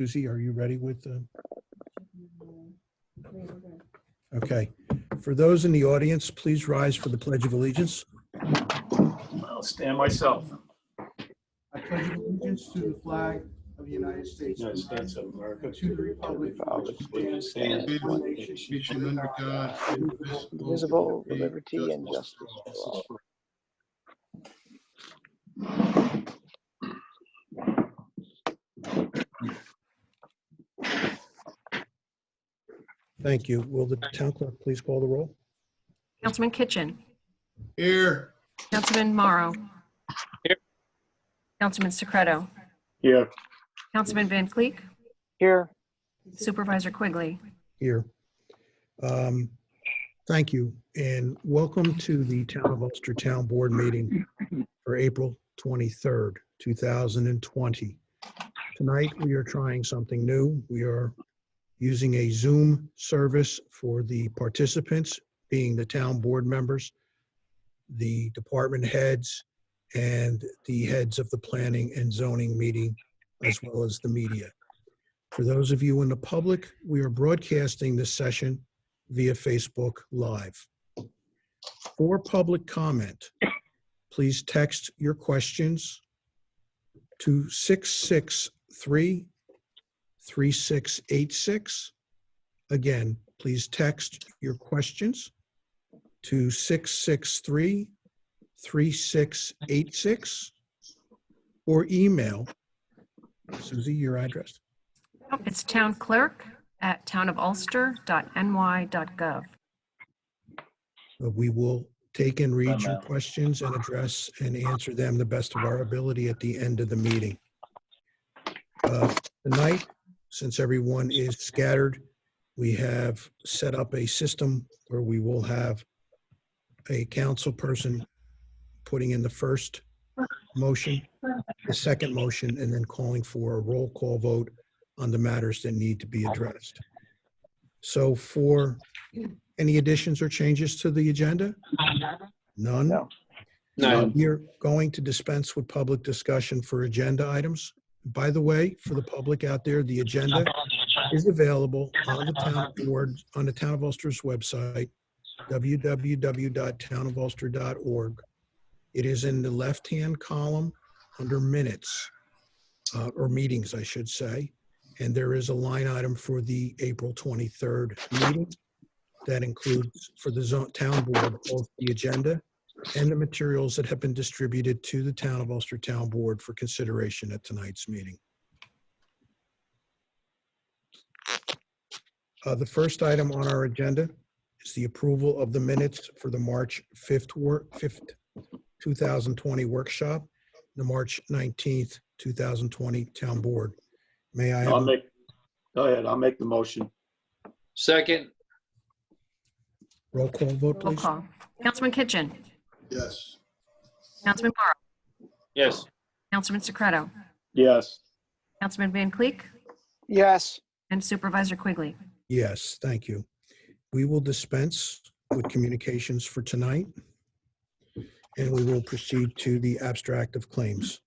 Susie, are you ready with Okay. For those in the audience, please rise for the Pledge of Allegiance. I'll stand myself. I pledge allegiance to the flag of the United States United States of America, to the republic for which it stands, one nation, under God, indivisible, with liberty and justice for all. Thank you. Will the town clerk please call the roll? Councilman Kitchen. Here. Councilman Morrow. Here. Councilman Secreto. Here. Councilman Van Kleeck. Here, Supervisor Quigley. Here. Thank you, and welcome to the Town of Ulster Town Board meeting for April 23rd, 2020. Tonight, we are trying something new. We are using a Zoom service for the participants, being the town board members, the department heads, and the heads of the planning and zoning meeting, as well as the media. For those of you in the public, we are broadcasting this session via Facebook Live. For public comment, please text your questions to 663-3686. Again, please text your questions to 663-3686 or email. Susie, your address? It's townclerk@townofulster.ny.gov. We will take and read your questions and address and answer them the best of our ability at the end of the meeting. Tonight, since everyone is scattered, we have set up a system where we will have a council person putting in the first motion, the second motion, and then calling for a roll call vote on the matters that need to be addressed. So for any additions or changes to the agenda? None? No. We are going to dispense with public discussion for agenda items. By the way, for the public out there, the agenda is available on the town board, on the Town of Ulster's website, www.townofulster.org. It is in the left-hand column under minutes, or meetings, I should say. And there is a line item for the April 23rd meeting that includes for the town board, both the agenda and the materials that have been distributed to the Town of Ulster Town Board for consideration at tonight's meeting. The first item on our agenda is the approval of the minutes for the March 5th, 2020 workshop, the March 19th, 2020 Town Board. May I have Go ahead, I'll make the motion. Second. roll call vote, Roll please? call. Councilman Kitchen. Yes. Councilman Morrow. Yes. Councilman Secreto. Yes. Councilman Van Kleeck. yes, And Supervisor Quigley. Yes, thank you. We will dispense with communications for tonight, and we will proceed to the abstract of claims.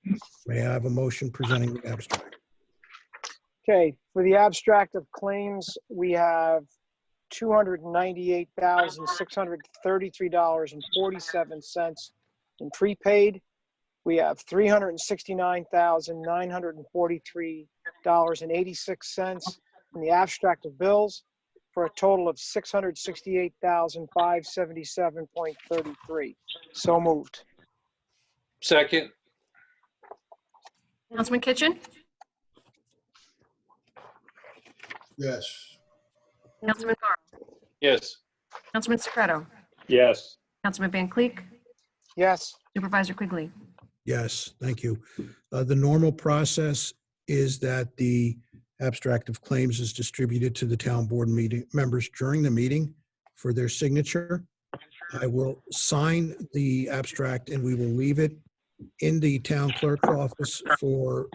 May I have a motion presenting the abstract? okay. For the abstract of claims, we have $298,633.47 in prepaid. We have $369,943.86 in the abstract of bills, for a total of $668,577.33. So moved. Second. Councilman Kitchen. Yes. Councilman Morrow. Yes. Councilman Secreto. Yes. Councilman Van Kleeck. Yes, Supervisor Quigley. Yes, thank you. The normal process is that the abstract of claims is distributed to the town board meeting members during the meeting for their signature. I will sign the abstract and we will leave it in the town clerk's office for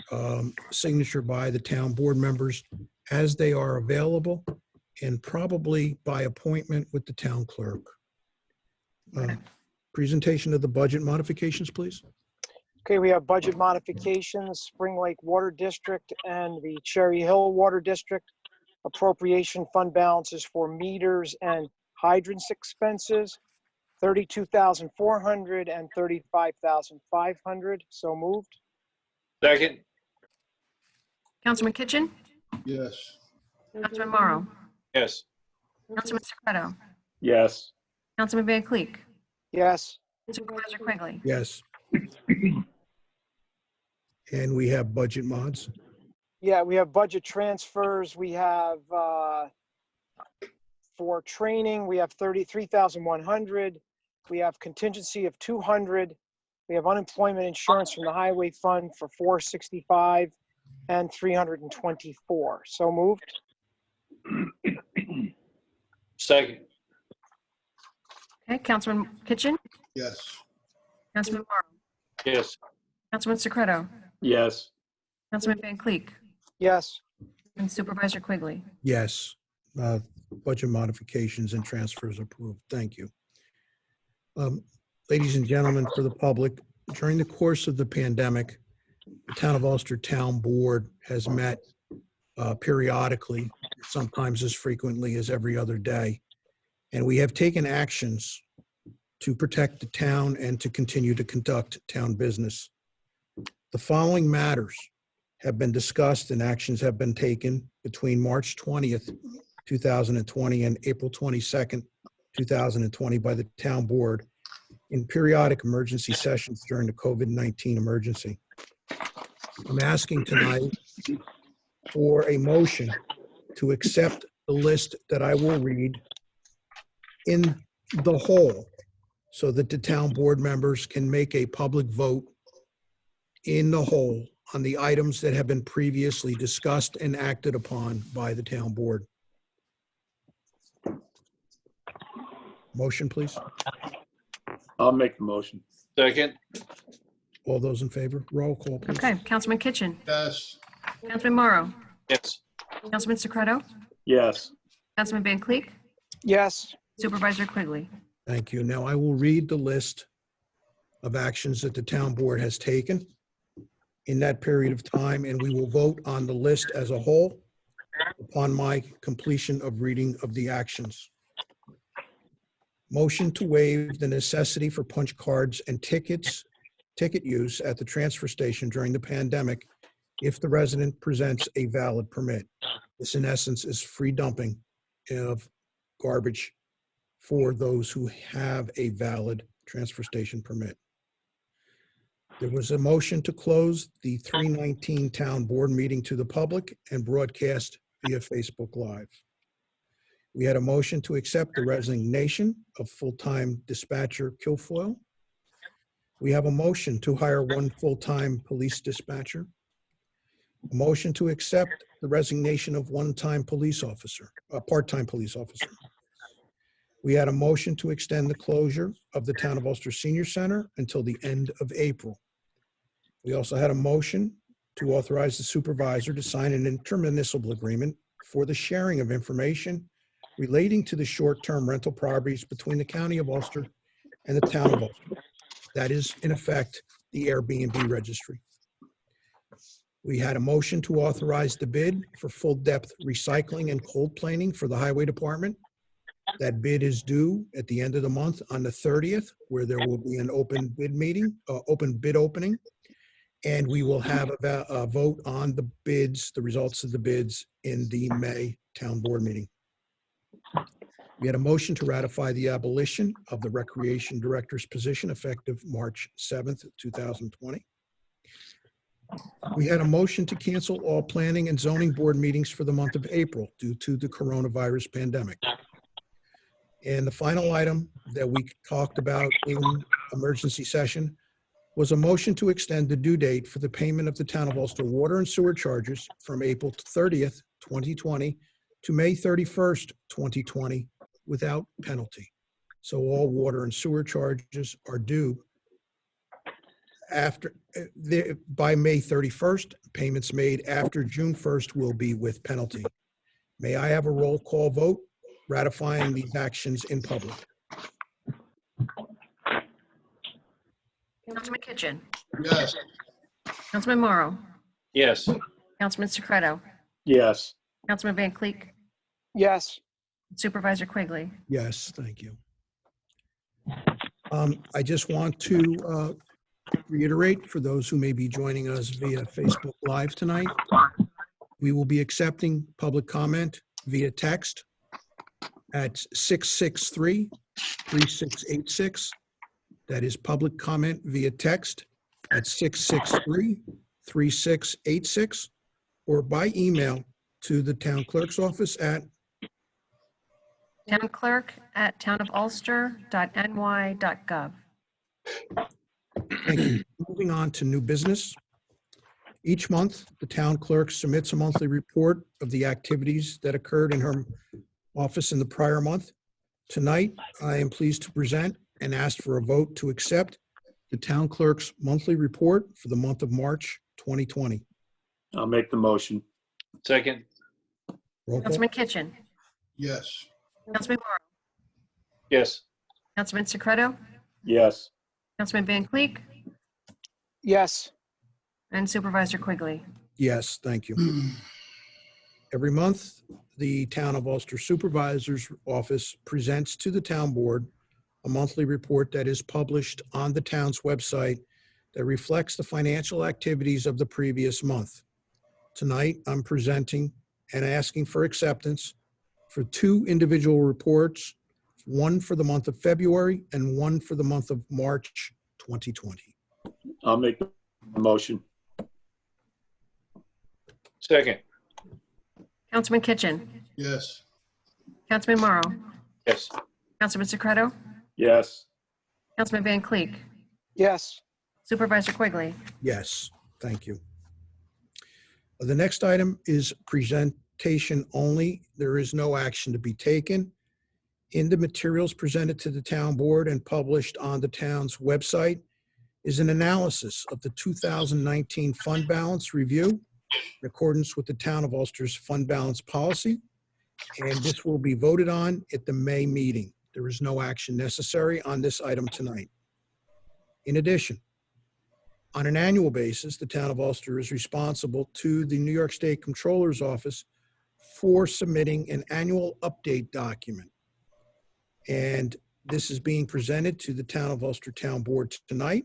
signature by the town board members as they are available, and probably by appointment with the town clerk. Presentation of the budget modifications, please. Okay, we have budget modifications, Spring Lake Water District and the Cherry Hill Water District. Appropriation fund balances for meters and hydrants expenses, 32,400 and 35,500. So moved. Second. Councilman Kitchen, Yes. Councilman Morrow, Yes. Councilman Secreto, Yes. Councilman Van Cleek, Yes. Supervisor Quigley. Yes. And we have budget mods. Yeah, we have budget transfers. We have, for training, we have 33,100. We have contingency of 200. We have unemployment insurance from the highway fund for 465 and 324. So moved. Second. Okay, Councilman Kitchen, Yes. Councilman Morrow, Yes. Councilman Secreto, Yes. Councilman Van Cleek, Yes. and Supervisor Quigley. Yes. Budget modifications and transfers approved. Thank you. Ladies and gentlemen, for the public, during the course of the pandemic, the Town of Ulster Town Board has met periodically, sometimes as frequently as every other day. And we have taken actions to protect the town and to continue to conduct town business. The following matters have been discussed and actions have been taken between March 20th, 2020 and April 22nd, 2020 by the town board in periodic emergency sessions during the COVID-19 emergency. I'm asking tonight for a motion to accept the list that I will read in the whole so that the town board members can make a public vote in the whole on the items that have been previously discussed and acted upon by the town board. Motion, please. I'll make the motion. Second. All those in favor? Roll call, please. Okay, Councilman Kitchen, Yes. Councilman Morrow, Yes. Councilman Secreto, Yes. Councilman Van Cleek, Yes. Supervisor Quigley. Thank you. Now I will read the list of actions that the town board has taken in that period of time, and we will vote on the list as a whole upon my completion of reading of the actions. Motion to waive the necessity for punch cards and ticket use at the transfer station during the pandemic if the resident presents a valid permit. This, in essence, is free dumping of garbage for those who have a valid transfer station permit. There was a motion to close the 319 town board meeting to the public and broadcast via Facebook Live. We had a motion to accept the resignation of full-time dispatcher Kilfoyle. We have a motion to hire one full-time police dispatcher. A motion to accept the resignation of one-time police officer, a part-time police officer. We had a motion to extend the closure of the Town of Ulster Senior Center until the end of April. We also had a motion to authorize the supervisor to sign an intermunicipal agreement for the sharing of information relating to the short-term rental properties between the County of Ulster and the Town of Ulster. That is, in effect, the Airbnb registry. We had a motion to authorize the bid for full-depth recycling and cold planing for the Highway Department. That bid is due at the end of the month on the 30th, where there will be an open bid meeting, open bid opening. And we will have a vote on the bids, the results of the bids in the May town board meeting. We had a motion to ratify the abolition of the Recreation Director's position effective March 7th, 2020. We had a motion to cancel all planning and zoning board meetings for the month of April due to the coronavirus pandemic. And the final item that we talked about in emergency session was a motion to extend the due date for the payment of the Town of Ulster water and sewer charges from April 30th, 2020 to May 31st, 2020 without penalty. So all water and sewer charges are due by May 31st. Payments made after June 1st will be with penalty. May I have a roll call vote ratifying these actions in public? Councilman Kitchen. Yes. Councilman Morrow. Yes. Councilman Secreto. Yes. Councilman Van Cleek. yes, Supervisor Quigley. Yes, thank you. I just want to reiterate for those who may be joining us via Facebook Live tonight, we will be accepting public comment via text at 663-3686. That is public comment via text at 663-3686, or by email to the town clerk's office at Townclerk@townofulster.ny.gov. Thank you. Moving on to new business. Each month, the town clerk submits a monthly report of the activities that occurred in her office in the prior month. Tonight, I am pleased to present and ask for a vote to accept the town clerk's monthly report for the month of March 2020. I'll make the motion. Second. Roll call. Councilman Kitchen. Yes. Councilman Morrow. Yes. Councilman Secreto. Yes. Councilman Van Cleek. yes, And Supervisor Quigley. Yes, thank you. Every month, the Town of Ulster Supervisor's Office presents to the town board a monthly report that is published on the town's website that reflects the financial activities of the previous month. Tonight, I'm presenting and asking for acceptance for two individual reports, one for the month of February and one for the month of March 2020. I'll make the motion. Second. Councilman Kitchen. Yes. Councilman Morrow. Yes. Councilman Secreto. Yes. Councilman Van Cleek. yes, Supervisor Quigley. Yes, thank you. The next item is presentation only. There is no action to be taken. In the materials presented to the town board and published on the town's website is an analysis of the 2019 fund balance review in accordance with the Town of Ulster's fund balance policy, and this will be voted on at the May meeting. There is no action necessary on this item tonight. In addition, on an annual basis, the Town of Ulster is responsible to the New York State Comptroller's Office for submitting an annual update document. And this is being presented to the Town of Ulster Town Board tonight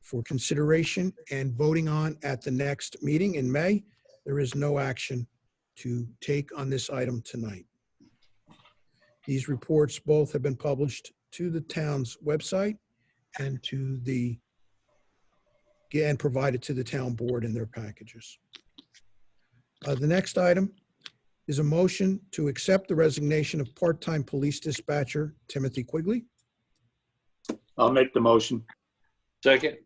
for consideration and voting on at the next meeting in May. There is no action to take on this item tonight. These reports both have been published to the town's website and provided to the town board in their packages. The next item is a motion to accept the resignation of part-time police dispatcher Timothy Quigley. I'll make the motion. Second.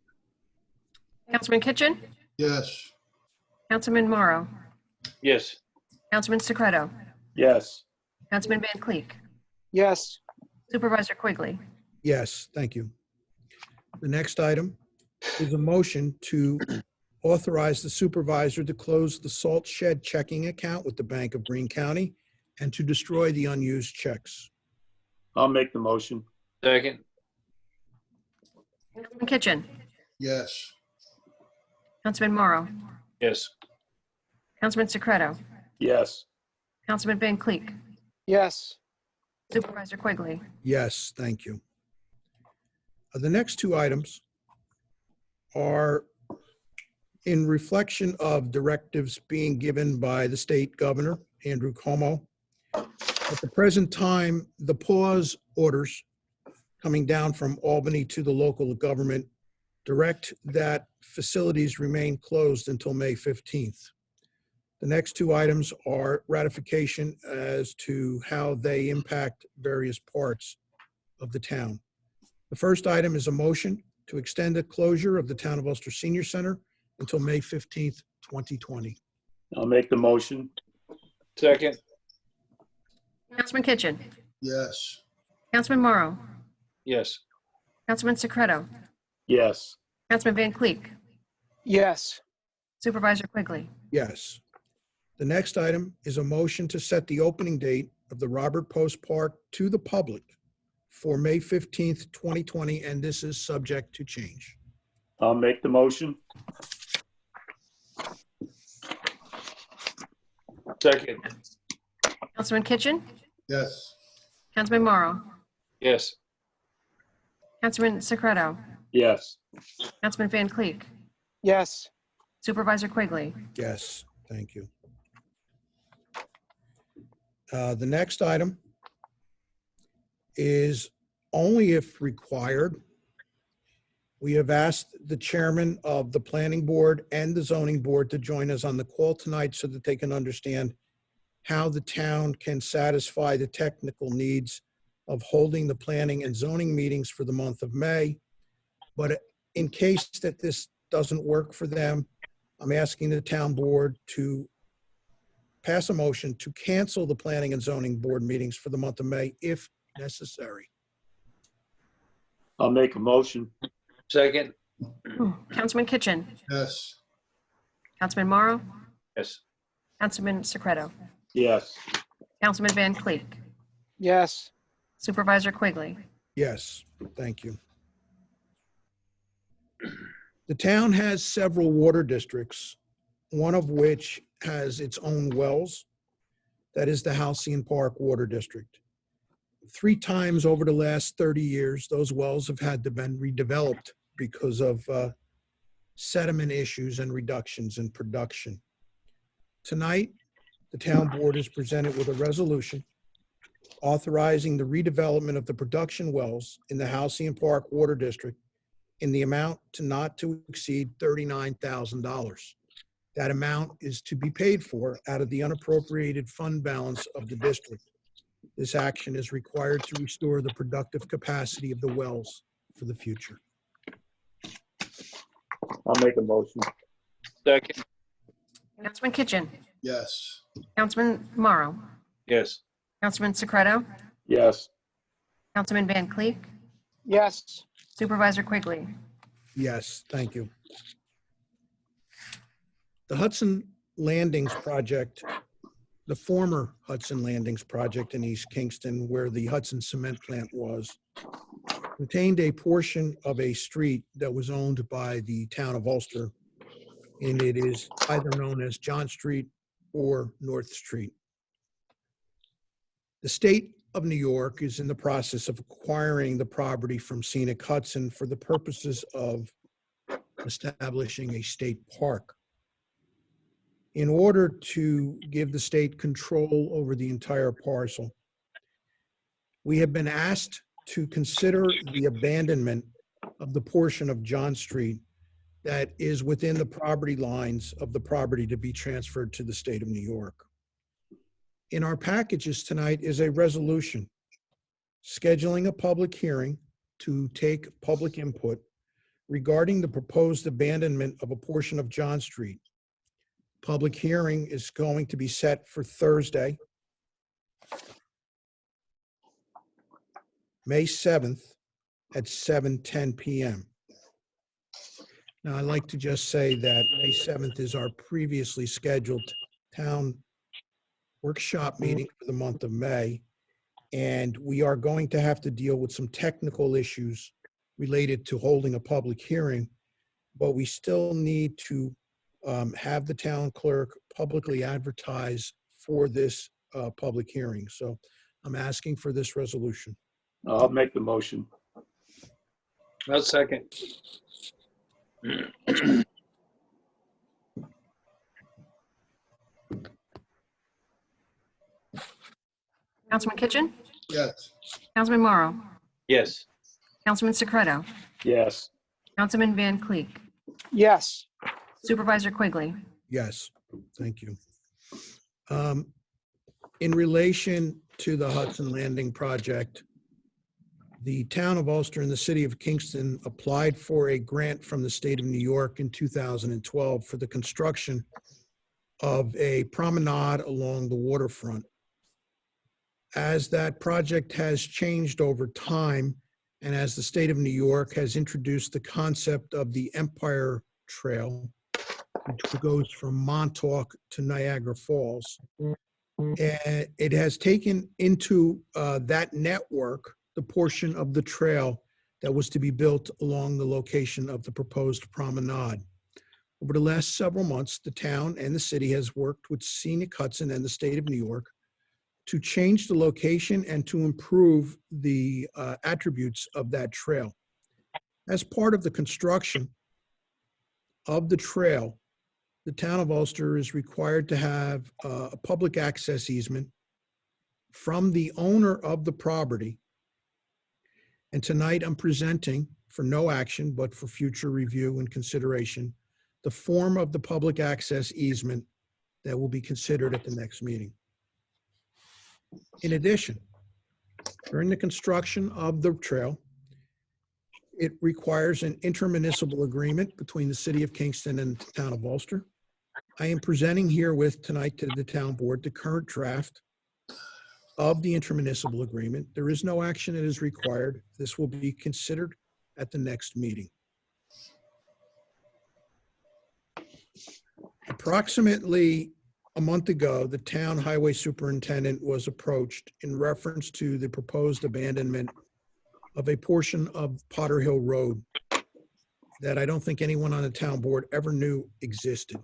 Councilman Kitchen. Yes. Councilman Morrow. Yes. Councilman Secreto. Yes. Councilman Van Cleek. yes, Supervisor Quigley. Yes, thank you. The next item is a motion to authorize the supervisor to close the salt shed checking account with the Bank of Greene County and to destroy the unused checks. I'll make the motion. Second. Councilman Kitchen. Yes. Councilman Morrow. Yes. Councilman Secreto. Yes. Councilman Van Cleek. yes, Supervisor Quigley. Yes, thank you. The next two items are in reflection of directives being given by the state governor, Andrew Cuomo. At the present time, the pause orders coming down from Albany to the local government direct that facilities remain closed until May 15th. The next two items are ratification as to how they impact various parts of the town. The first item is a motion to extend the closure of the Town of Ulster Senior Center until May 15th, 2020. I'll make the motion. Second. Councilman Kitchen. Yes. Councilman Morrow. Yes. Councilman Secreto. Yes. Councilman Van Cleek. yes, Supervisor Quigley. Yes. The next item is a motion to set the opening date of the Robert Post Park to the public for May 15th, 2020, and this is subject to change. I'll make the motion. Second. Councilman Kitchen, Yes. Councilman Morrow, Yes. Councilman Secreto, Yes. Councilman Van Kleeck, yes, Supervisor Quigley. Yes, thank you. The next item is only if required. We have asked the chairman of the planning board and the zoning board to join us on the call tonight so that they can understand how the town can satisfy the technical needs of holding the planning and zoning meetings for the month of May. But in case that this doesn't work for them, I'm asking the town board to pass a motion to cancel the planning and zoning board meetings for the month of May if necessary. I'll make a motion. Second. Councilman Kitchen, Yes. Councilman Morrow, Yes. Councilman Secreto, Yes. Councilman Van Kleeck, yes, Supervisor Quigley. Yes, thank you. The town has several water districts, one of which has its own wells. That is the Halcyon Park Water District. 3 times over the last 30 years, those wells have had to be redeveloped because of sediment issues and reductions in production. Tonight, the town board is presented with a resolution authorizing the redevelopment of the production wells in the Halcyon Park Water District in the amount not to exceed $39,000. That amount is to be paid for out of the unappropriated fund balance of the district. This action is required to restore the productive capacity of the wells for the future. I'll make a motion. Second. Councilman Kitchen, Yes. Councilman Morrow, Yes. Councilman Secreto, Yes. Councilman Van Kleeck, yes, Supervisor Quigley. Yes, thank you. The Hudson Landings project, the former Hudson Landings project in East Kingston, where the Hudson cement plant was, contained a portion of a street that was owned by the town of Ulster, and it is either known as John Street or North Street. The state of New York is in the process of acquiring the property from Scenic Hudson for the purposes of establishing a state park. In order to give the state control over the entire parcel, we have been asked to consider the abandonment of the portion of John Street that is within the property lines of the property to be transferred to the state of New York. In our packages tonight is a resolution scheduling a public hearing to take public input regarding the proposed abandonment of a portion of John Street. Public hearing is going to be set for Thursday, May 7th at 7:10 p.m. Now, I'd like to just say that May 7th is our previously scheduled town workshop meeting for the month of May, and we are going to have to deal with some technical issues related to holding a public hearing, but we still need to have the town clerk publicly advertise for this public hearing. So I'm asking for this resolution. I'll make the motion. I'll second. Councilman Kitchen, Yes. Councilman Morrow, Yes. Councilman Secreto, Yes. Councilman Van Kleeck, yes, Supervisor Quigley. Yes, thank you. In relation to the Hudson Landing project, the town of Ulster and the city of Kingston applied for a grant from the state of New York in 2012 for the construction of a promenade along the waterfront. As that project has changed over time, and as the state of New York has introduced the concept of the Empire Trail, which goes from Montauk to Niagara Falls, and it has taken into that network the portion of the trail that was to be built along the location of the proposed promenade. Over the last several months, the town and the city has worked with Scenic Hudson and the state of New York to change the location and to improve the attributes of that trail. As part of the construction of the trail, the town of Ulster is required to have a public access easement from the owner of the property. And tonight I'm presenting for no action, but for future review and consideration, the form of the public access easement that will be considered at the next meeting. In addition, during the construction of the trail, it requires an intermunicipal agreement between the city of Kingston and the town of Ulster. I am presenting herewith tonight to the town board the current draft of the intermunicipal agreement. There is no action that is required. This will be considered at the next meeting. Approximately a month ago, the town highway superintendent was approached in reference to the proposed abandonment of a portion of Potter Hill Road that I don't think anyone on the town board ever knew existed.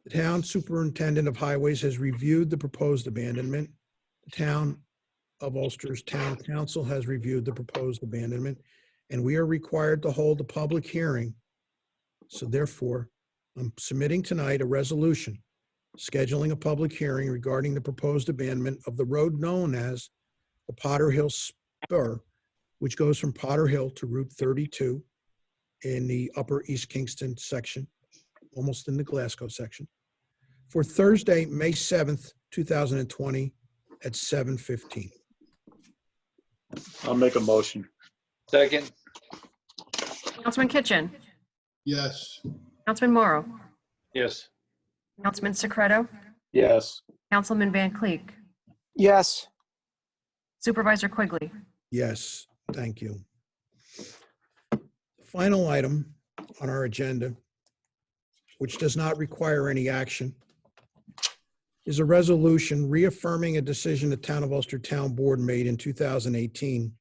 The town superintendent of highways has reviewed the proposed abandonment. The town of Ulster's town council has reviewed the proposed abandonment, and we are required to hold a public hearing. So therefore, I'm submitting tonight a resolution scheduling a public hearing regarding the proposed abandonment of the road known as the Potter Hill Spur, which goes from Potter Hill to Route 32 in the Upper East Kingston section, almost in the Glasgow section, for Thursday, May 7th, 2020 at 7:15. I'll make a motion. Second. Councilman Kitchen, Yes. Councilman Morrow, Yes. Councilman Secreto, Yes. Councilman Van Kleeck, Yes. Supervisor Quigley. Yes, thank you. The final item on our agenda, which does not require any action, is a resolution reaffirming a decision the Town of Ulster Town Board made in 2018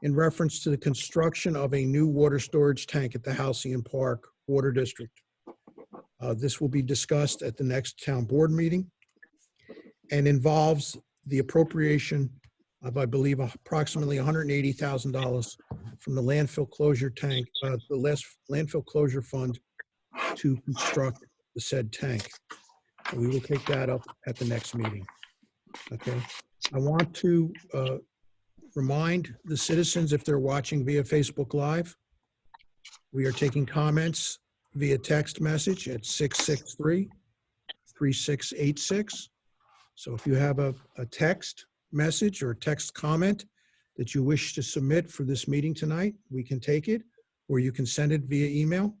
in reference to the construction of a new water storage tank at the Halcyon Park Water District. This will be discussed at the next town board meeting and involves the appropriation of, I believe, approximately $180,000 from the landfill closure tank, landfill closure fund to construct the said tank. So we will take that up at the next meeting. Okay. I want to remind the citizens, if they're watching via Facebook Live, we are taking comments via text message at 663-3686. So if you have a text message or text comment that you wish to submit for this meeting tonight, we can take it, or you can send it via email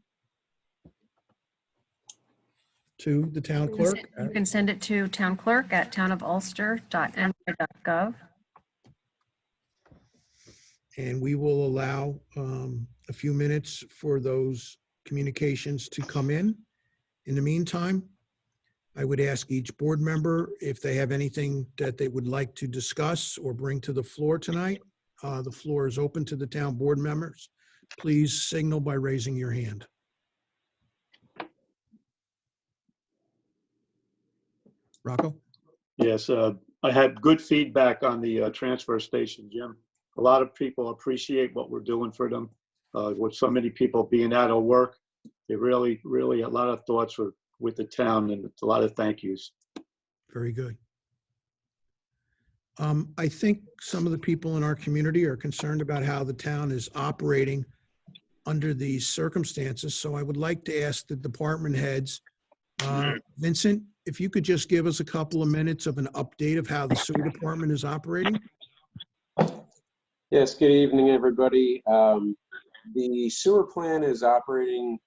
to the town clerk. You can send it to town clerk at townofulster.ny.gov. And we will allow a few minutes for those communications to come in. In the meantime, I would ask each board member if they have anything that they would like to discuss or bring to the floor tonight. The floor is open to the town board members. Please signal by raising your hand. Rocco? Yes, I had good feedback on the transfer station, Jim. A lot of people appreciate what we're doing for them. With so many people being out of work, they really, a lot of thoughts with the town, and it's a lot of thank yous. Very good. I think some of the people in our community are concerned about how the town is operating under these circumstances. So I would like to ask the department heads, Vincent, if you could just give us a couple of minutes of an update of how the sewer department is operating. Yes, good evening, everybody. The sewer plant is operating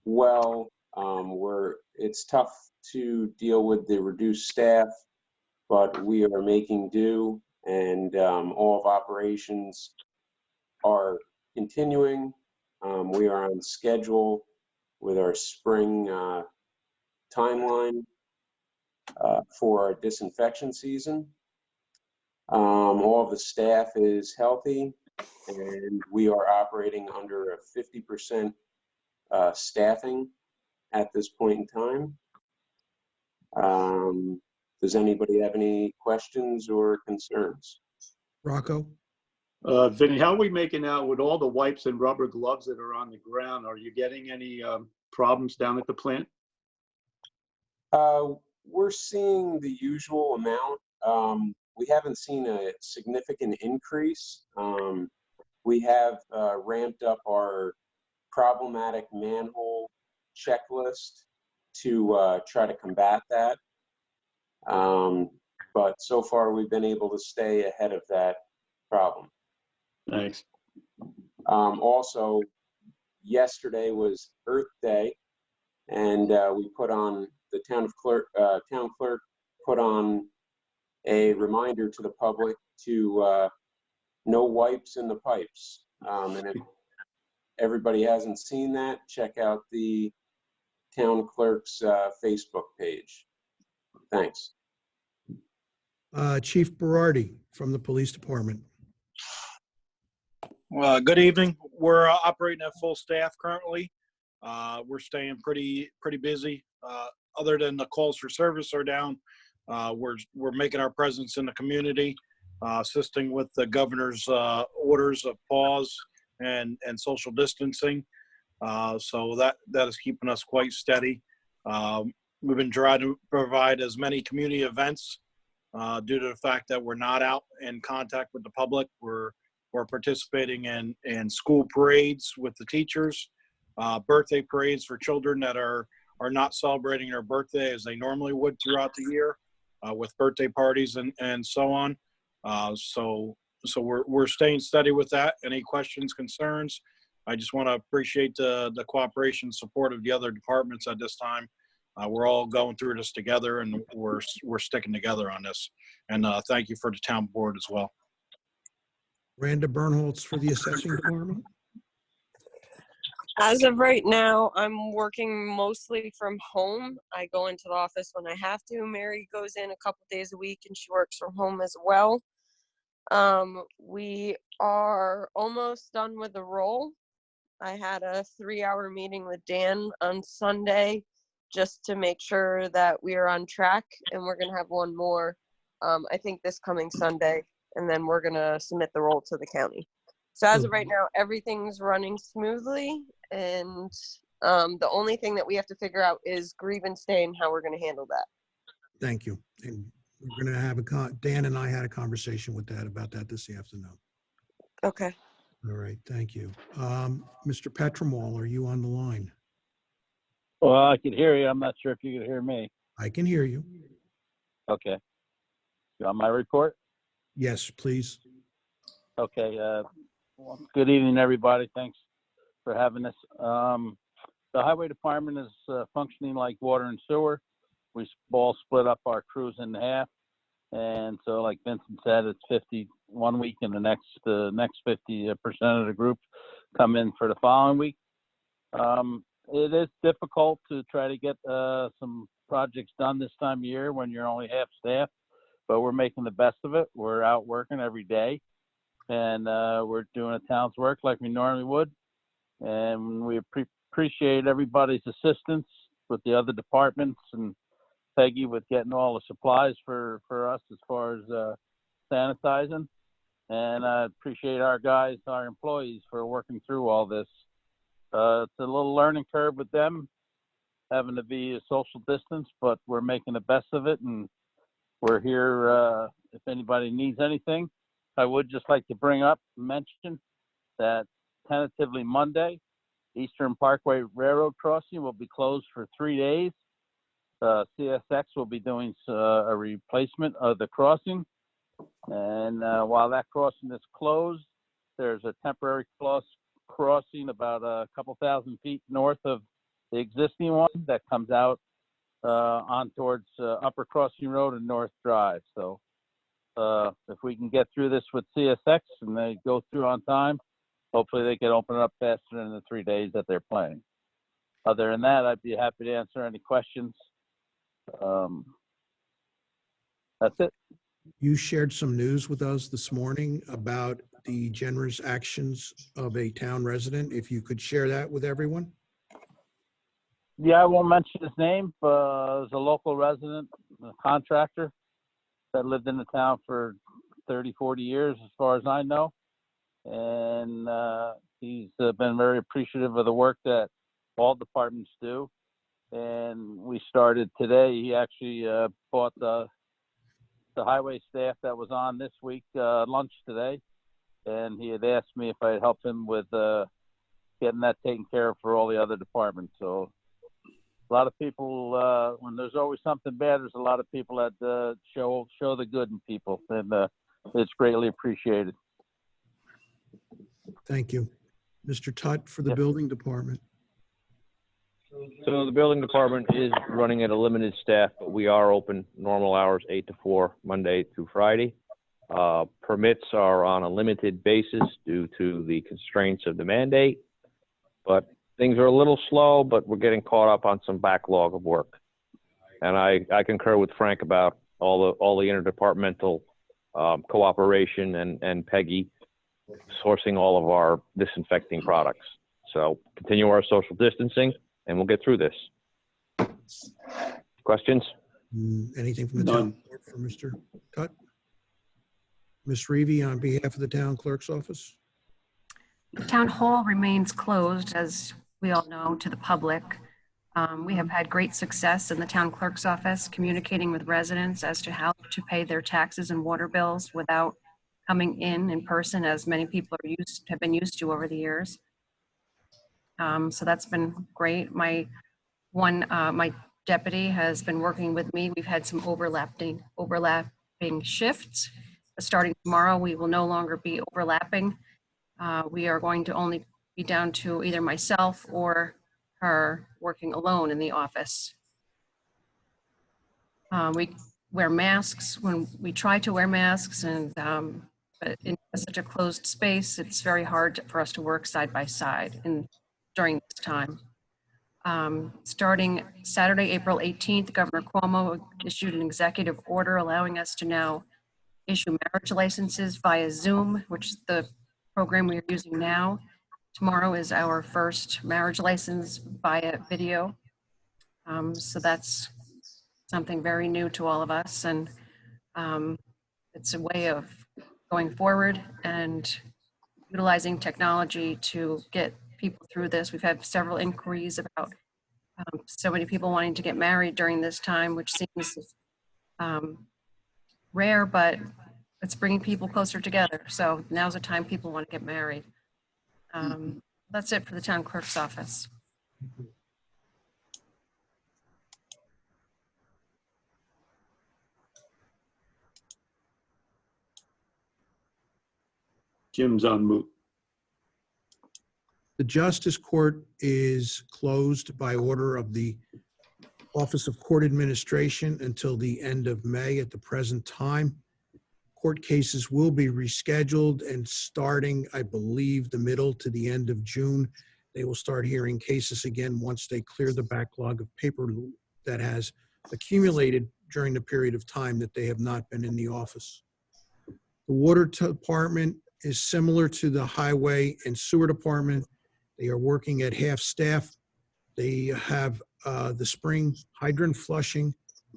well. It's tough to deal with the reduced staff, but we are making do, and all of operations are continuing. We are on schedule with our spring timeline for our disinfection season. All of the staff is healthy, and we are operating under a 50% staffing at this point in time. Does anybody have any questions or concerns? Rocco? Vinny, how are we making out with all the wipes and rubber gloves that are on the ground? Are you getting any problems down at the plant? We're seeing the usual amount. We haven't seen a significant increase. We have ramped up our problematic manhole checklist to try to combat that. But so far, we've been able to stay ahead of that problem. Thanks. Also, yesterday was Earth Day, and we put on the town clerk put on a reminder to the public to no wipes in the pipes. And if everybody hasn't seen that, check out the town clerk's Facebook page. Thanks. Chief Berardi from the police department. Good evening. We're operating at full staff currently. We're staying pretty busy. Other than the calls for service are down, we're making our presence in the community, assisting with the governor's orders of pause and social distancing. So that is keeping us quite steady. We've been trying to provide as many community events due to the fact that we're not out in contact with the public. We're participating in school parades with the teachers, birthday parades for children that are not celebrating their birthday as they normally would throughout the year, with birthday parties and so on. So we're staying steady with that. Any questions, concerns? I just want to appreciate the cooperation and support of the other departments at this time. We're all going through this together, and we're sticking together on this. And thank you for the town board as well. Miranda Bernholz for the assessing department. As of right now, I'm working mostly from home. I go into the office when I have to. Mary goes in a couple days a week and she works from home as well. We are almost done with the roll. I had a 3-hour meeting with Dan on Sunday just to make sure that we are on track, and we're going to have one more, I think this coming Sunday, and then we're going to submit the roll to the county. So as of right now, everything's running smoothly, and the only thing that we have to figure out is grievance day and how we're going to handle that. Thank you. And we're going to have Dan and I had a conversation with about that this afternoon. Okay. All right. Thank you. Mr. Petramale, are you on the line? Well, I can hear you. I'm not sure if you can hear me. I can hear you. Okay. You want my report? Yes, please. Okay. Well, good evening, everybody. Thanks for having us. The highway department is functioning like water and sewer. We all split up our crews in half. And so, like Vincent said, it's 50 one week, and the next 50% of the group come in for the following week. It is difficult to try to get some projects done this time of year when you're only half staff, but we're making the best of it. We're out working every day, and we're doing a town's work like we normally would. And we appreciate everybody's assistance with the other departments and Peggy with getting all the supplies for us as far as sanitizing. And I appreciate our guys, our employees, for working through all this. It's a little learning curve with them, having to be a social distance, but we're making the best of it, and we're here if anybody needs anything. I would just like to mention that tentatively Monday, Eastern Parkway Railroad Crossing will be closed for 3 days. CSX will be doing a replacement of the crossing. And while that crossing is closed, there's a temporary crossing about a couple thousand feet north of the existing one that comes out on towards Upper Crossing Road and North Drive. So if we can get through this with CSX and they go through on time, hopefully they can open it up faster than the 3 days that they're planning. Other than that, I'd be happy to answer any questions. That's it. You shared some news with us this morning about the generous actions of a town resident. If you could share that with everyone. Yeah, I won't mention his name, but he's a local resident, a contractor that lived in the town for 30, 40 years, as far as I know. And he's been very appreciative of the work that all departments do. And we started today. He actually bought the highway staff that was on this week lunch today. And he had asked me if I'd help him with getting that taken care of for all the other departments. So a lot of people, when there's always something bad, there's a lot of people that show the good in people, and it's greatly appreciated. Thank you. Mr. Tutt for the Yep. building department. So the building department is running at a limited staff, but we are open normal hours, 8 to 4, Monday through Friday. Permits are on a limited basis due to the constraints of the mandate, but things are a little slow, but we're getting caught up on some backlog of work. And I concur with Frank about all the interdepartmental cooperation and Peggy sourcing all of our disinfecting products. So continue our social distancing, and we'll get through this. Questions? Anything from the town clerk for Mr. Tutt? Ms. Reavy, on behalf of the town clerk's office. The town hall remains closed, as we all know, to the public. We have had great success in the town clerk's office communicating with residents as to how to pay their taxes and water bills without coming in person, as many people have been used to over the years. So that's been great. My deputy has been working with me. We've had some overlapping shifts. Starting tomorrow, we will no longer be overlapping. We are going to only be down to either myself or her working alone in the office. We wear masks when we try to wear masks, and but in such a closed space, it's very hard for us to work side by side during this time. Starting Saturday, April 18th, Governor Cuomo issued an executive order allowing us to now issue marriage licenses via Zoom, which is the program we are using now. Tomorrow is our first marriage license via video. So that's something very new to all of us. And it's a way of going forward and utilizing technology to get people through this. We've had several inquiries about so many people wanting to get married during this time, which seems rare, but it's bringing people closer together. So now's the time people want to get married. That's it for the town clerk's office. Jim's on mute. The Justice Court is closed by order of the Office of Court Administration until the end of May at the present time. Court cases will be rescheduled, and starting, I believe, the middle to the end of June, they will start hearing cases again once they clear the backlog of paper that has accumulated during the period of time that they have not been in the office. The Water Department is similar to the Highway and Sewer Department. They are working at half staff. They have the spring hydrant flushing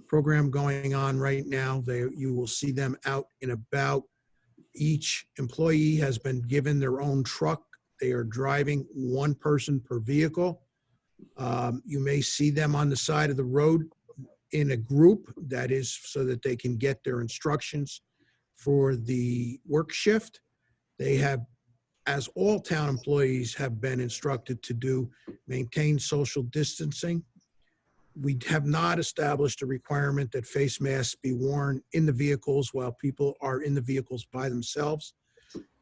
program going on right now. You will see them out and about. Each employee has been given their own truck. They are driving one person per vehicle. You may see them on the side of the road in a group. That is so that they can get their instructions for the work shift. They have, as all town employees have been instructed to do, maintain social distancing. We have not established a requirement that face masks be worn in the vehicles while people are in the vehicles by themselves.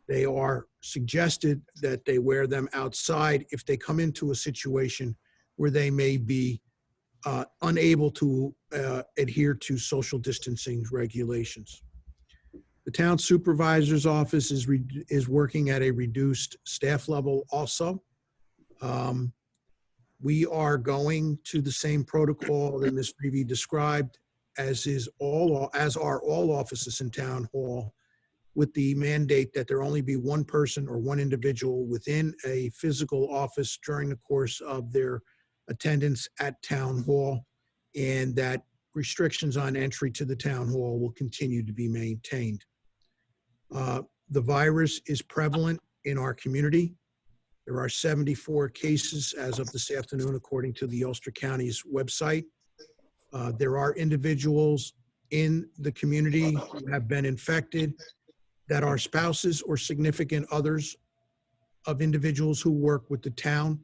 They are suggested that they wear them outside if they come into a situation where they may be unable to adhere to social distancing regulations. The town supervisor's office is working at a reduced staff level also. We are going to the same protocol that Ms. Reavy described. as are all offices in town hall, with the mandate that there only be one person or one individual within a physical office during the course of their attendance at town hall, and that restrictions on entry to the town hall will continue to be maintained. The virus is prevalent in our community. There are 74 cases as of this afternoon, according to the Ulster County's website. There are individuals in the community who have been infected that are spouses or significant others of individuals who work with the town.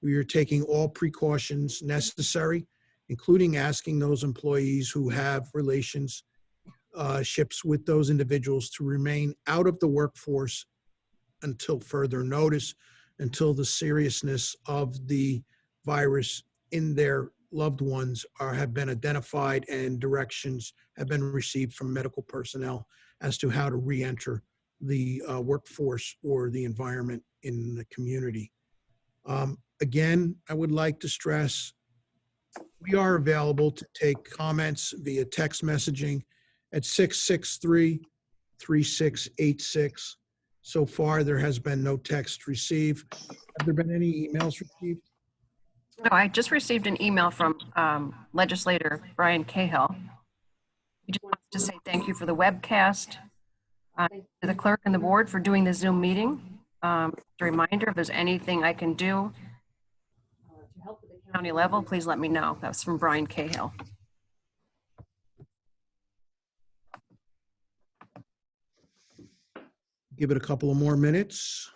We are taking all precautions necessary, including asking those employees who have relationships with those individuals to remain out of the workforce until further notice, until the seriousness of the virus in their loved ones have been identified and directions have been received from medical personnel as to how to re-enter the workforce or the environment in the community. Again, I would like to stress, we are available to take comments via text messaging at 663-3686. So far, there has been no text received. Have there been any emails received? No, I just received an email from legislator Brian Cahill. He just wants to say thank you for the webcast, to the clerk and the board for doing the Zoom meeting. As a reminder, if there's anything I can do to help at the county level, please let me know. That's from Brian Cahill. Give it a couple of more minutes.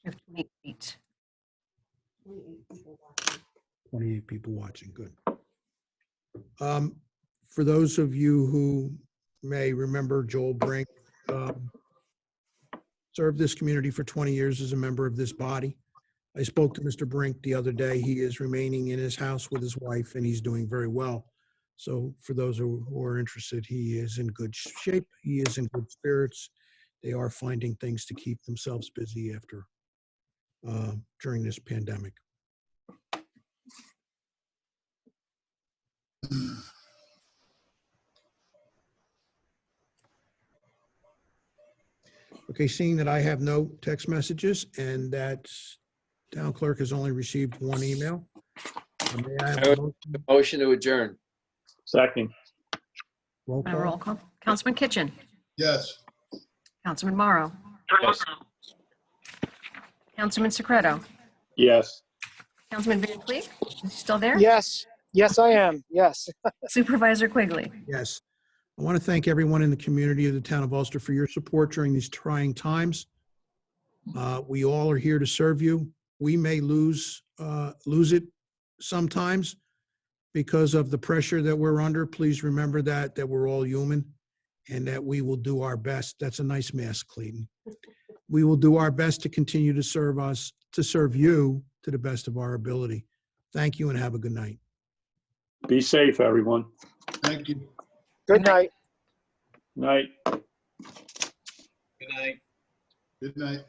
We have 28. 28 people watching, good. For those of you who may remember, Joel Brink served this community for 20 years as a member of this body. I spoke to Mr. Brink the other day. He is remaining in his house with his wife, and he's doing very well. So for those who are interested, he is in good shape. He is in good spirits. They are finding things to keep themselves busy after during this pandemic. Okay, seeing that I have no text messages and that town clerk has only received one email. May I have a motion? Motion to adjourn. Second. Roll call? Roll call. Councilman Kitchen. Yes. Councilman Morrow. Yes. Councilman Secreto. Yes. Councilman Van Kleeck, is he still there? Yes, yes, I am. Yes. Supervisor Quigley. Yes. I want to thank everyone in the community of the town of Ulster for your support during these trying times. We all are here to serve you. We may lose it sometimes because of the pressure that we're under. Please remember that we're all human and that we will do our best. That's a nice mask, Clayton. We will do our best to continue to serve you to the best of our ability. Thank you and have a good night. Be safe, everyone. Thank you. Good night. Night. Good night. Good night.